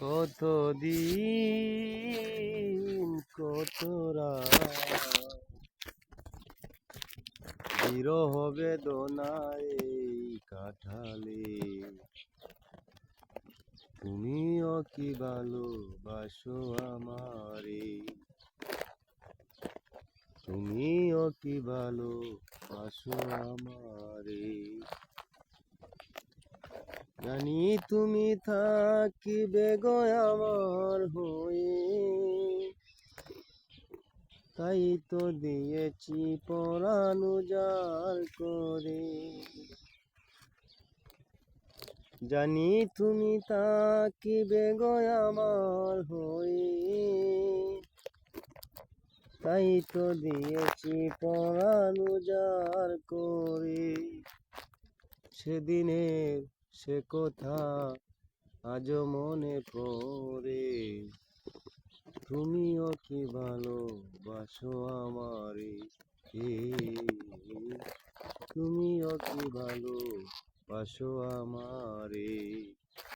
কতদিন কত রাত বিরহ বেদনায় কাটালে, তুমিও কি ভালোবাসো আমারে, তুমিও কি ভালোবাসো আমারে। জানি তুমি থাকিবে গো আমার হয়ে, তাই তো দিয়েছি পরাণ উজাড় করে। জানি তুমি থাকিবে গো আমার হয়ে, তাই তো দিয়েছি পরাণ উজাড় করে। সেদিনের সে কথা আজও মনে পড়ে, তুমিও কি ভালোবাসো আমারে, তুমিও কি ভালোবাসো আমারে।